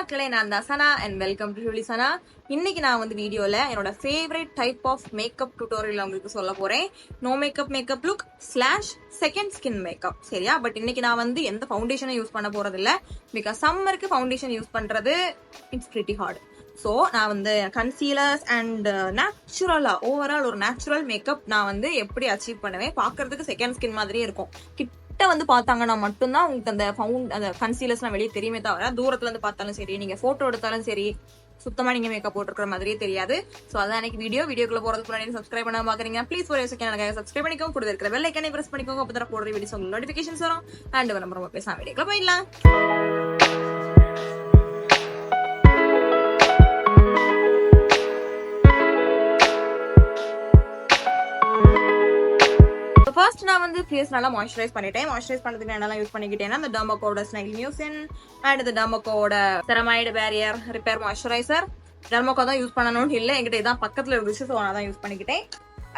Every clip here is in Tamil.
மக்களே, நான் தசனா அண்ட் வெல்கம் டு சனா. இன்னைக்கு நான் வந்து வீடியோல என்னோட favourite type of makeup tutorial உங்களுக்கு சொல்ல போறேன். No makeup look slash second skin makeup, சரியா? பட் இன்னைக்கு நான் வந்து எந்த ஃபவுண்டேஷனும் யூஸ் பண்ண போறது இல்ல. பிகாஸ் சம்மருக்கு ஃபவுண்டேஷன் யூஸ் பண்றது இட்ஸ் பிரிட்டி ஹார்ட். ஸோ நான் வந்து கன்சீலர்ஸ் அண்ட் நேச்சுரலா ஓவரால் ஒரு நேச்சுரல் மேக்கப் நான் வந்து எப்படி அச்சீவ் பண்ணுவேன். பார்க்கறதுக்கு செகண்ட் ஸ்கின் மாதிரியே இருக்கும். வந்து பார்த்தாங்கன்னா மட்டும்தான் உங்களுக்கு அந்த கன்சீலர்ஸ்லாம் வெளியே தெரியுமே தவிர தூரத்துல இருந்து பார்த்தாலும் சரி, நீங்க போட்டோ எடுத்தாலும் சரி, சுத்தமா நீங்க மேக்கப் போட்டுருக்கிற மாதிரியே தெரியாது. சோ அதான் எனக்கு வீடியோக்குள்ள போறதுக்கு முன்னாடி சப்ஸ்கிரைப் பண்ண பாக்குறீங்க, ப்ளீஸ் ஒரு செகண்ட் எனக்கு சப்ஸ்கிரைப் பண்ணிக்கோங்க. கூட இருக்கிற பெல் ஐகானை பிரஸ் பண்ணிக்கோங்க. அப்பதான் போடுற வீடியோஸ் உங்களுக்கு நோட்டிபிகேஷன்ஸ் வரும். அண்ட் நம்ம பேசாம வீடியோக்குள்ள போயிடலாம். ஃபர்ஸ்ட் நான் வந்து ஃபேஸ் நல்லா மாய்ஸ்சரைஸ் பண்ணிட்டேன். மாய்ஸ்சரைஸ் பண்ணதுக்கு என்னெல்லாம் யூஸ் பண்ணிக்கிட்டேன்னா, இந்த டர்மோகோட ஸ்னைல் மியூசின் அண்ட் இந்த டர்மோகோட செரமைடு பேரியர் ரிப்பேர் மாய்ஸ்சரைசர். டர்மோகோ தான் யூஸ் பண்ணணும்னு இல்லை, என்கிட்ட இதான் பக்கத்துல இருந்துச்சு, ஸோ நான் தான் யூஸ் பண்ணிக்கிட்டேன்.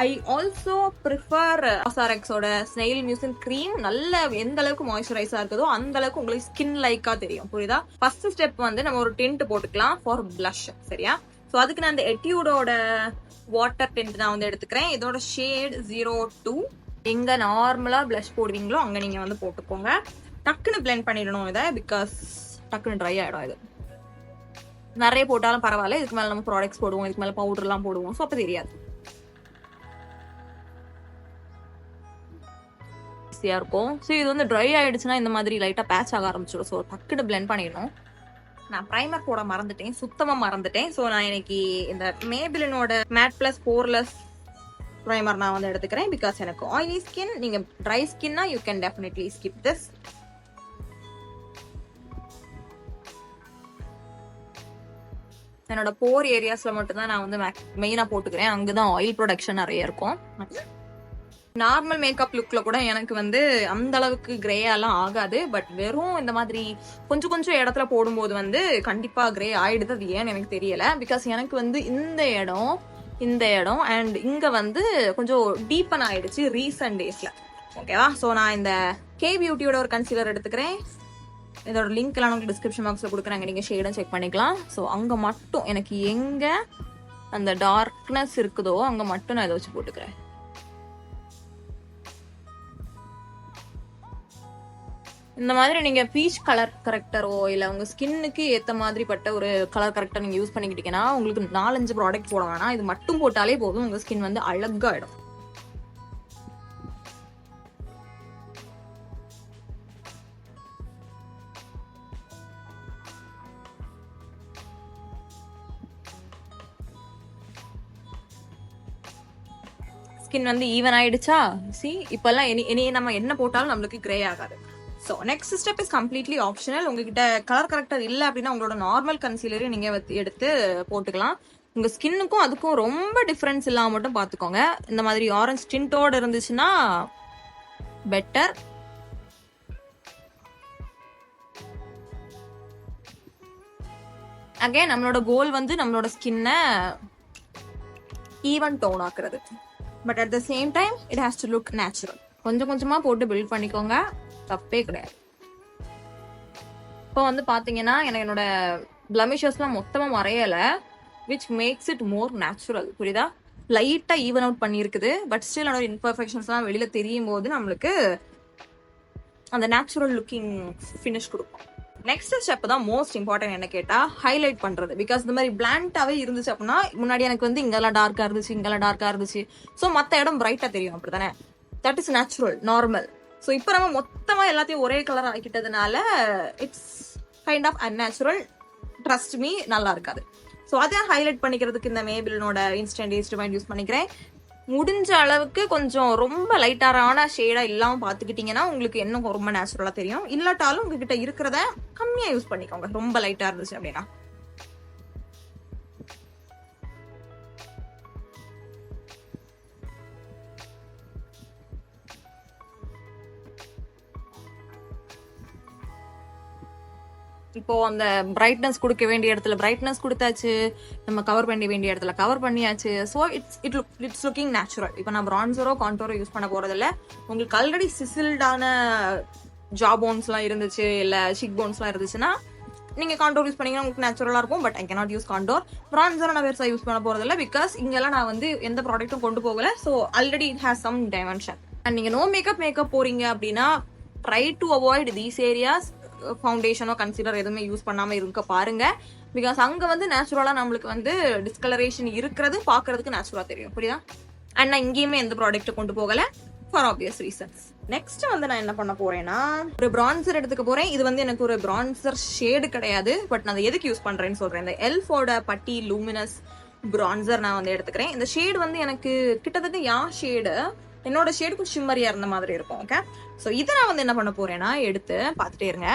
ஐ ஆல்சோ ப்ரிஃபர் காஸ்மெட்டிக்ஸோட ஸ்னைல் மியூசின் கிரீம். நல்ல எந்த அளவுக்கு மாய்ஸ்சரைஸா இருக்குதோ அந்த அளவுக்கு உங்களுக்கு ஸ்கின் லைக்கா தெரியும், புரியுதா? ஃபர்ஸ்ட் ஸ்டெப் வந்து நம்ம ஒரு டிண்ட் போட்டுக்கலாம் ஃபார் பிளஷ், சரியா? ஸோ அதுக்கு நான் இந்த எட்யூடோட வாட்டர் டிண்ட் நான் வந்து எடுத்துக்கிறேன். இதோட ஷேட் 02. எங்க நார்மலா பிளஷ் போடுவீங்களோ அங்க நீங்க வந்து போட்டுக்கோங்க. டக்குன்னு பிளெண்ட் பண்ணிடணும் இதை, பிகாஸ் டக்குன்னு ட்ரை ஆயிடும். இது நிறைய போட்டாலும் பரவாயில்ல, இதுக்கு மேல நம்ம ப்ராடக்ட்ஸ் போடுவோம், இதுக்கு மேல பவுடர் எல்லாம் போடுவோம், ஸோ அப்ப தெரியாது. ஈஸியா இருக்கும். ஸோ இது வந்து ட்ரை ஆயிடுச்சுன்னா இந்த மாதிரி லைட்டா பேட்ச் ஆக ஆரம்பிச்சிடும். ஸோ டக்குன்னு பிளெண்ட் பண்ணிடணும். நான் ப்ரைமர் போட மறந்துட்டேன், சுத்தமா மறந்துட்டேன். ஸோ நான் இன்னைக்கு இந்த மேபிளினோட மேட் பிளஸ் போர்லெஸ் ப்ரைமர் நான் வந்து எடுத்துக்கிறேன். பிகாஸ் எனக்கு ஆயிலி ஸ்கின். நீங்க ட்ரை ஸ்கின்னா you can definitely skip this. என்னோட போர் ஏரியாஸ்ல மட்டும் தான் நான் வந்து மெயினா போட்டுக்கிறேன். அங்கதான் ஆயில் ப்ரொடக்ஷன் நிறைய இருக்கும். நார்மல் மேக்கப் லுக்ல கூட எனக்கு வந்து அந்த அளவுக்கு கிரேயெல்லாம் ஆகாது. பட் வெறும் இந்த மாதிரி கொஞ்சம் கொஞ்சம் இடத்துல போடும்போது வந்து கண்டிப்பா கிரே ஆயிடுது. அது ஏன்னு எனக்கு தெரியல. பிகாஸ் எனக்கு வந்து இந்த இடம் அண்ட் இங்க வந்து கொஞ்சம் டீப்பன் ஆயிடுச்சு ரீசன்ட் டேஸ்ல, ஓகேவா? ஸோ நான் இந்த கே பியூட்டியோட ஒரு கன்சீலர் எடுத்துக்கிறேன். இதோட லிங்க் எல்லாம் உங்களுக்கு டிஸ்கிரிப்ஷன் பாக்ஸ்ல கொடுக்குறாங்க, நீங்க ஷேடும் செக் பண்ணிக்கலாம். ஸோ அங்க மட்டும் எனக்கு எங்க அந்த டார்க்னஸ் இருக்குதோ அங்க மட்டும் நான் இதை வச்சு போட்டுக்கிறேன். இந்த மாதிரி நீங்க பீச் கலர் கரெக்டரோ இல்ல உங்க ஸ்கின்னுக்கு ஏத்த மாதிரி பட்ட ஒரு கலர் கரெக்டர் நீங்க யூஸ் பண்ணிக்கிட்டீங்கன்னா உங்களுக்கு 4-5 ப்ராடக்ட் போட வேணாம். இது மட்டும் போட்டாலே போதும், உங்க ஸ்கின் வந்து அழகாயிடும். ஸ்கின் வந்து ஈவன் ஆயிடுச்சா? சி, இப்பெல்லாம் இனி நம்ம என்ன போட்டாலும் நம்மளுக்கு கிரே ஆகாது. So next step is completely optional. உங்ககிட்ட கலர் கரெக்டர் இல்லை அப்படின்னா உங்களோட நார்மல் கன்சீலரையும் நீங்க எடுத்து போட்டுக்கலாம். உங்க ஸ்கின்னுக்கும் அதுக்கும் ரொம்ப டிஃபரன்ஸ் இல்லாம மட்டும் பாத்துக்கோங்க. இந்த மாதிரி ஆரஞ்சு டிண்டோட இருந்துச்சுன்னா பெட்டர். அகைன் நம்மளோட கோல் வந்து நம்மளோட ஸ்கின்னை ஈவன் டோன் ஆக்குறது. But at the same time it has to look natural. கொஞ்சம் கொஞ்சமா போட்டு பில்ட் பண்ணிக்கோங்க, தப்பே கிடையாது. இப்போ வந்து பாத்தீங்கன்னா எனக்கு என்னோட பிளமிஷஸ்லாம் மொத்தமா மறையல, which makes it more natural, புரியுதா? லைட்டா ஈவன் அவுட் பண்ணியிருக்குது. பட் ஸ்டில் என்னோட இன்பர்ஃபெக்ஷன்ஸ்லாம் வெளியில தெரியும் போது நம்மளுக்கு அந்த நேச்சுரல் லுக்கிங் ஃபினிஷ் கொடுக்கும். நெக்ஸ்ட் ஸ்டெப் தான் மோஸ்ட் இம்பார்ட்டன்ட் என்ன கேட்டா, ஹைலைட் பண்றது. பிகாஸ் இந்த மாதிரி பிளாண்டாவே இருந்துச்சு அப்படின்னா, முன்னாடி எனக்கு வந்து இங்கெல்லாம் டார்க்கா இருந்துச்சு, இங்கெல்லாம் டார்க்கா இருந்துச்சு, ஸோ மற்ற இடம் பிரைட்டா தெரியும், அப்படித்தானே? That is natural, normal. So இப்போ நம்ம மொத்தமா எல்லாத்தையும் ஒரே கலர் ஆக்கிட்டதுனால it's kind of unnatural. Trust me, நல்லா இருக்காது. ஸோ அதை ஹைலைட் பண்ணிக்கிறதுக்கு இந்த மேபிளினோட இன்ஸ்டன்ட் ஏஜ் டிவைன் யூஸ் பண்ணிக்கிறேன். முடிஞ்ச அளவுக்கு கொஞ்சம் ரொம்ப லைட்டான ஷேடா இல்லாம பாத்துக்கிட்டீங்கன்னா உங்களுக்கு இன்னும் ரொம்ப நேச்சுரலா தெரியும். இல்லாட்டாலும் உங்ககிட்ட இருக்கிறத கம்மியா யூஸ் பண்ணிக்கோங்க, ரொம்ப லைட்டா இருந்துச்சு அப்படின்னா. இப்போ அந்த பிரைட்னஸ் கொடுக்க வேண்டிய இடத்துல பிரைட்னஸ் கொடுத்தாச்சு, நம்ம கவர் பண்ண வேண்டிய இடத்துல கவர் பண்ணியாச்சு. So it's looking natural. இப்போ நான் பிரான்சரோ கான்டோரோ யூஸ் பண்ண போறதில்ல. உங்களுக்கு ஆல்ரெடி சிசில்டான ஜா போன்ஸ்லாம் இருந்துச்சு, இல்லை சிக் போன்ஸ்லாம் இருந்துச்சுன்னா நீங்க காண்டோர் யூஸ் பண்ணீங்கன்னா உங்களுக்கு நேச்சுரலா இருக்கும். But I cannot use contour. Bronzer நான் பெருசா யூஸ் பண்ண போறது இல்ல. பிகாஸ் இங்கெல்லாம் நான் வந்து எந்த ப்ராடக்ட்டும் கொண்டு போகல. So already it has some dimension. And நீங்க நோ மேக்கப் போறீங்க அப்படின்னா try to avoid these areas. ஃபவுண்டேஷனோ கன்சீலர் எதுவுமே யூஸ் பண்ணாம இருக்க பாருங்க. பிகாஸ் அங்க வந்து நேச்சுரலா நம்மளுக்கு வந்து டிஸ்கலரேஷன் இருக்கிறது பாக்குறதுக்கு நேச்சுரலா தெரியும். புரியுதா? அண்ட் நான் இங்கேயுமே எந்த ப்ராடக்ட் கொண்டு போகல ஃபார் ஆப்வியஸ் ரீசன்ஸ். நெக்ஸ்ட் வந்து நான் என்ன பண்ண போறேன்னா ஒரு பிரான்சர் எடுத்துக்க போறேன். இது வந்து எனக்கு ஒரு பிரான்சர் ஷேடு கிடையாது. பட் நான் எதுக்கு யூஸ் பண்றேன்னு சொல்றேன். இந்த எல்ஃபோட பட்டி லூமினஸ் பிரான்சர் நான் வந்து எடுத்துக்கிறேன். இந்த ஷேடு வந்து எனக்கு கிட்டத்தட்ட ஷேடு என்னோட ஷேடுக்கும் ஷிம்மரியா இருந்த மாதிரி இருக்கும். ஓகே, ஸோ இதை நான் வந்து என்ன பண்ண போறேன்னா எடுத்து பார்த்துட்டே இருங்க.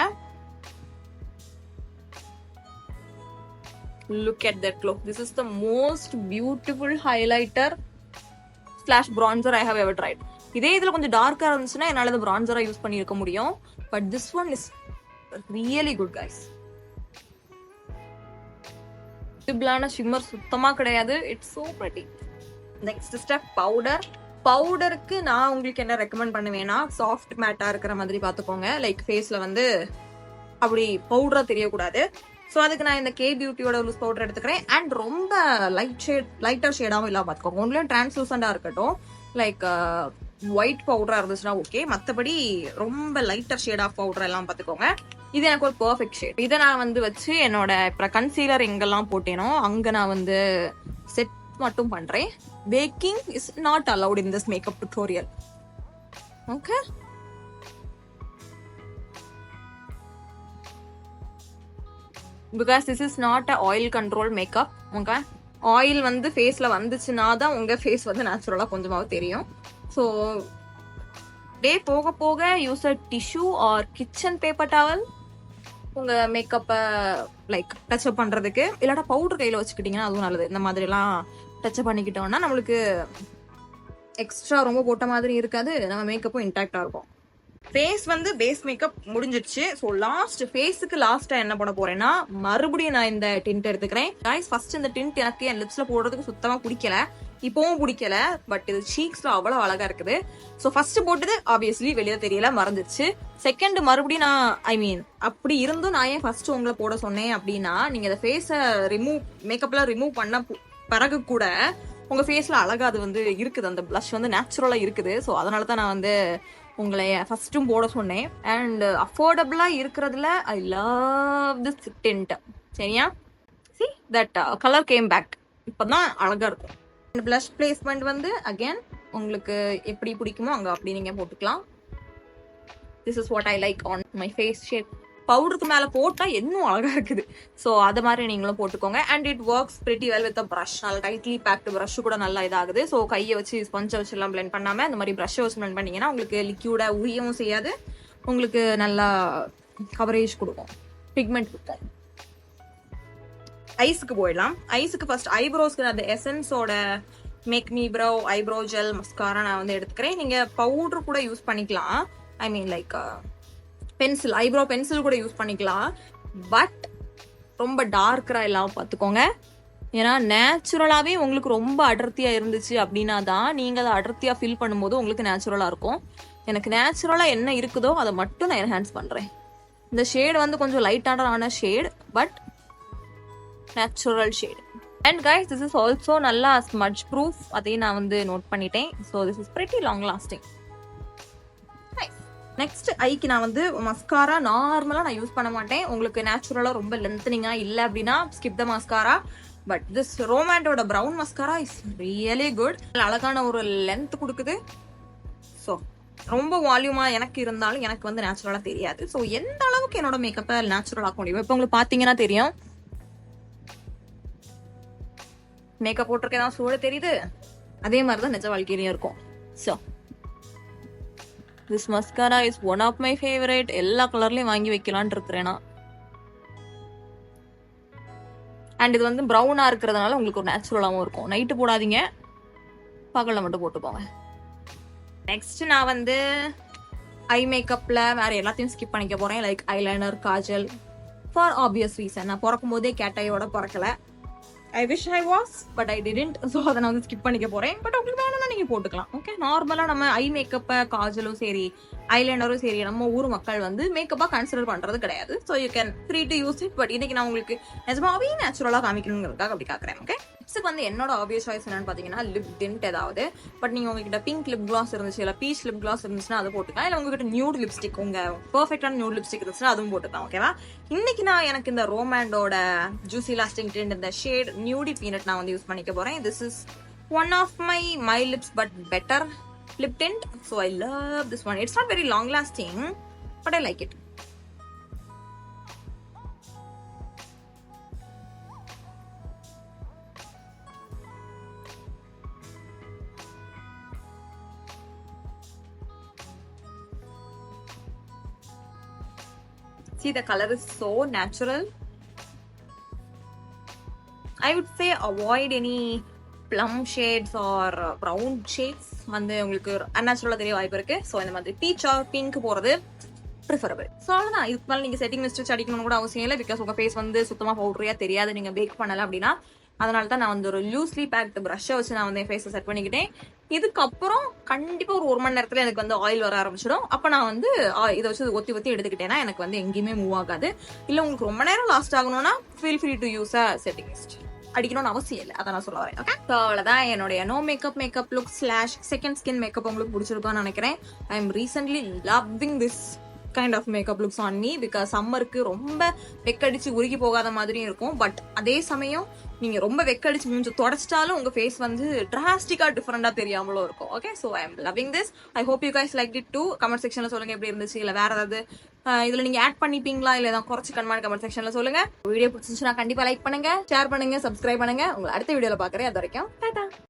Look at that glow. This is the most beautiful highlighter / bronzer I have ever tried. இதே இதுல கொஞ்சம் டார்க்கா இருந்துச்சுன்னா என்னால இந்த பிரான்சரா யூஸ் பண்ணி இருக்க முடியும். But this one is really good guys. சிம்பிளான ஷிம்மர் சுத்தமா கிடையாது. It's so pretty. Next step powder. பவுடருக்கு நான் உங்களுக்கு என்ன ரெக்கமெண்ட் பண்ணுவேன்னா சாஃப்ட் மேட்டா இருக்கிற மாதிரி பாத்துக்கோங்க. லைக் ஃபேஸ்ல வந்து அப்படி பவுடரா தெரியக்கூடாது. ஸோ அதுக்கு நான் இந்த கே பியூட்டியோட லூஸ் பவுடர் எடுத்துக்கிறேன். அண்ட் ரொம்ப லைட்டர் ஷேடாகவும் இல்லாமல் பார்த்துக்கோங்க. ஒன்றும் டிரான்ஸ்லூசண்டா இருக்கட்டும். லைக் ஒயிட் பவுடரா இருந்துச்சுன்னா ஓகே. மற்றபடி ரொம்ப லைட்டர் ஷேட் ஆஃப் பவுடர் எல்லாம் பார்த்துக்கோங்க. இது எனக்கு ஒரு பர்ஃபெக்ட் ஷேட். இதை நான் வந்து வச்சு என்னோட இப்போ கன்சீலர் எங்கெல்லாம் போட்டேனோ அங்கே நான் வந்து செட் மட்டும் பண்றேன். Baking is not allowed in this makeup tutorial. Okay, because this is not a oil control makeup. Okay, oil வந்து ஃபேஸ்ல வந்துச்சுன்னா தான் உங்க ஃபேஸ் வந்து நேச்சுரலா கொஞ்சமாவது தெரியும். ஸோ டே போக போக use a tissue or kitchen paper towel உங்க மேக்கப்பை லைக் டச்சப் பண்றதுக்கு. இல்லாட்டா பவுடர் கையில வச்சுக்கிட்டீங்கன்னா அதுவும் நல்லது. இந்த மாதிரி எல்லாம் டச்சப் பண்ணிக்கிட்டோம்னா நம்மளுக்கு எக்ஸ்ட்ரா ரொம்ப போட்ட மாதிரி இருக்காது. நம்ம மேக்கப்பும் இன்டாக்டா இருக்கும். ஃபேஸ் வந்து பேஸ் மேக்கப் முடிஞ்சிடுச்சு. ஸோ ஃபேஸுக்கு லாஸ்டா என்ன பண்ண போறேன்னா மறுபடியும் நான் இந்த டிண்ட் எடுத்துக்கிறேன். கைஸ் ஃபர்ஸ்ட் இந்த டிண்ட் எனக்கு என் லிப்ஸ்ல போடுறதுக்கு சுத்தமா பிடிக்கல. இப்பவும் பிடிக்கல. பட் இது சீக்ஸ்ல அவ்வளவு அழகா இருக்குது. ஸோ ஃபர்ஸ்ட் போட்டது ஆப்வியஸ்லி வெளியே தெரியல, மறந்துச்சு. செகண்ட் மறுபடியும் நான் அப்படி இருந்தும் நான் ஏன் ஃபர்ஸ்ட் உங்களை போட சொன்னேன் அப்படின்னா நீங்க இந்த ஃபேஸை மேக்கப்லாம் ரிமூவ் பண்ண பிறகு கூட உங்க ஃபேஸ்ல அழகா அது வந்து இருக்குது. அந்த பிளஷ் வந்து நேச்சுரலா இருக்குது. ஸோ அதனால தான் நான் வந்து உங்களை ஃபர்ஸ்ட்டும் போட சொன்னேன். அண்ட் அஃபோர்டபுளா இருக்கிறதுல ஐ லவ் திஸ் டிண்ட். சரியா? see that color came back. இப்பதான் அழகா இருக்கும். பிளஷ் பிளேஸ்மெண்ட் வந்து அகைன் உங்களுக்கு எப்படி பிடிக்குமோ அங்க அப்படி நீங்க போட்டுக்கலாம். This is what I like on my face shape. பவுடருக்கு மேல போட்டா இன்னும் அழகா இருக்குது. ஸோ அது மாதிரி நீங்களும் போட்டுக்கோங்க. And it works pretty well with brush. நல்லா டைட்லி பேக்டு ப்ரஷ் கூட நல்லா இதாகுது. ஸோ கையை வச்சு ஸ்பஞ்சை வச்சு எல்லாம் பிளெண்ட் பண்ணாம அந்த மாதிரி ப்ரஷ்ஷை வச்சு பிளெண்ட் பண்ணீங்கன்னா உங்களுக்கு லிக்யூடா உரியவும் செய்யாது. உங்களுக்கு நல்லா கவரேஜ் கொடுக்கும், பிக்மெண்ட் கொடுக்கும். ஐஸுக்கு போயிடலாம். ஐஸுக்கு ஃபர்ஸ்ட் ஐப்ரோஸ்க்கு அந்த எசன்ஸோட make me brow eyebrow gel mascara நான் வந்து எடுத்துக்கிறேன். நீங்க பவுடர் கூட யூஸ் பண்ணிக்கலாம். லைக் பென்சில், ஐப்ரோ பென்சில் கூட யூஸ் பண்ணிக்கலாம். பட் ரொம்ப டார்க்கரா எல்லாம் பார்த்துக்கோங்க. ஏன்னா நேச்சுரலாவே உங்களுக்கு ரொம்ப அடர்த்தியா இருந்துச்சு அப்படின்னா தான் நீங்க அதை அடர்த்தியா ஃபீல் பண்ணும்போது உங்களுக்கு நேச்சுரலா இருக்கும். எனக்கு நேச்சுரலா என்ன இருக்குதோ அதை மட்டும் நான் என்ஹான்ஸ் பண்றேன். இந்த ஷேட் வந்து கொஞ்சம் லைட்டான shade, but natural shade. And guys this is also நல்லா ஸ்மட்ச் ப்ரூஃப். அதையும் நான் வந்து நோட் பண்ணிட்டேன். So this is pretty long lasting. Next ஐக்கு நான் வந்து மஸ்காரா நார்மலா நான் யூஸ் பண்ண மாட்டேன். உங்களுக்கு நேச்சுரலா ரொம்ப லென்த்னிங்கா இல்லை அப்படின்னா skip the mascara. But this ரோமாண்டோட brown mascara is really good. அழகான ஒரு லென்த் கொடுக்குது. ஸோ ரொம்ப வால்யூமா எனக்கு இருந்தாலும் எனக்கு வந்து நேச்சுரலா தெரியாது. ஸோ எந்த அளவுக்கு என்னோட மேக்கப்பை நேச்சுரல் ஆக்க முடியும். இப்போ உங்களுக்கு பாத்தீங்கன்னா தெரியும் மேக்கப் போட்டிருக்கேன் தான் சூட தெரியுது. அதே மாதிரிதான் நிஜ வாழ்க்கையிலயும் இருக்கும். So this mascara is one of my favourite. எல்லா கலர்லயும் வாங்கி வைக்கலான் இருக்கிறேன். அண்ட் இது வந்து ப்ரௌனா இருக்கிறதுனால உங்களுக்கு ஒரு நேச்சுரலாவும் இருக்கும். நைட்டு போடாதீங்க, பகல்ல மட்டும் போட்டுக்கோங்க. நெக்ஸ்ட் நான் வந்து ஐ மேக்கப்ல வேற எல்லாத்தையும் ஸ்கிப் பண்ணிக்க போறேன். Like eyeliner, Kajal. For obvious reason நான் பிறக்கும் போதே கேட்டையோட பிறக்கல. I wish I was but I didn't. So அதை நான் வந்து ஸ்கிப் பண்ணிக்க போறேன். பட் உங்களுக்கு வேணும்னா நீங்க போட்டுக்கலாம். ஓகே, நார்மலா நம்ம ஐ மேக்கப்பை காஜலும் சரி ஐலைனரும் சரி நம்ம ஊர் மக்கள் வந்து மேக்கப்பா கன்சிடர் பண்றது கிடையாது. So you can free to use it. But இன்னைக்கு நான் உங்களுக்கு நிஜமாவே நேச்சுரலா காமிக்கணுங்கிறதுக்காக அப்படி காக்குறேன். ஓகே, லிப்ஸ்க்கு வந்து என்னோட ஆப்வியஸ் சாய்ஸ் என்னன்னு பாத்தீங்கன்னா லிப் டிண்ட் ஏதாவது. பட் நீங்க உங்ககிட்ட பிங்க் லிப் கிளாஸ் இருந்துச்சு, இல்ல பீச் லிப் கிளாஸ் இருந்துச்சுன்னா அது போட்டுக்கலாம். இல்ல உங்ககிட்ட நியூட் லிப்ஸ்டிக், உங்க பெர்ஃபெக்டான நியூட் லிப்ஸ்டிக் இருந்துச்சுன்னா அதுவும் போட்டுக்கலாம். ஓகேவா? இன்னைக்கு நான் எனக்கு இந்த ரோமாண்டோட ஜூசி லாஸ்டிங் டிண்ட் இந்த ஷேட் நியூடி பீனட் நான் வந்து யூஸ் பண்ணிக்க போறேன். This is one of my lips but better lip tint, so I love this one. It's not very long lasting, but I like it. See, the color is so natural. I would say avoid any plum shades or brown shades வந்து உங்களுக்கு அன்நேச்சுரலா தெரிய வாய்ப்பு இருக்கு. ஸோ இந்த மாதிரி பீச் ஆர் பிங்க் போறது ப்ரிஃபரபிள். ஸோ அவ்வளோதான். இதுக்கு மேலே நீங்கள் செட்டிங் மிஸ்ட் அடிக்கணும்னு கூட அவசியம் இல்லை. பிகாஸ் உங்கள் ஃபேஸ் வந்து சுத்தமாக பவுடரியா தெரியாது நீங்கள் பேக் பண்ணலை அப்படின்னா. அதனால தான் நான் வந்து ஒரு லூஸ்லி பேக்டு ப்ரஷ்ஷை வச்சு நான் வந்து என் ஃபேஸை செட் பண்ணிக்கிட்டேன். இதுக்கப்புறம் கண்டிப்பாக ஒரு மணி நேரத்தில் எனக்கு வந்து ஆயில் வர ஆரம்பிச்சிடும். அப்போ நான் வந்து இதை வச்சு ஒத்தி எடுத்துக்கிட்டேன்னா எனக்கு வந்து எங்கேயுமே மூவ் ஆகாது. இல்லை உங்களுக்கு ரொம்ப நேரம் லாஸ்ட் ஆகணும்னா feel free to use a setting mist. அடிக்கணும்னு அவசியம் இல்லை, அதான் நான் சொல்ல வரேன். ஓகே, ஸோ அவ்வளோதான் என்னுடைய no makeup look / second skin makeup உங்களுக்கு பிடிச்சிருக்கான்னு நினைக்கிறேன். I am recently loving this kind of makeup looks on me. Because சம்மருக்கு ரொம்ப வெக்கடிச்சு உருகி போகாத மாதிரியும் இருக்கும். பட் அதே சமயம் நீங்க ரொம்ப வெக்கடிச்சு மூஞ்சி தொடச்சிட்டாலும் உங்க ஃபேஸ் வந்து டிராஸ்டிக்கா டிஃபரெண்டா தெரியாமலும் இருக்கும். Okay, so I am loving this. I hope you guys like it too. Comment செக்ஷன்ல சொல்லுங்க எப்படி இருந்துச்சு. இல்லை வேற ஏதாவது இதுல நீங்க ஆட் பண்ணிப்பீங்களா, இல்லை ஏதாவது குறைச்சு கமெண்ட் செக்ஷன்ல சொல்லுங்க. வீடியோ பிடிச்சிருந்துச்சுன்னா கண்டிப்பா லைக் பண்ணுங்க, ஷேர் பண்ணுங்க, சப்ஸ்கிரைப் பண்ணுங்க. உங்களை அடுத்த வீடியோல பாக்குறேன். அது வரைக்கும் டாடா.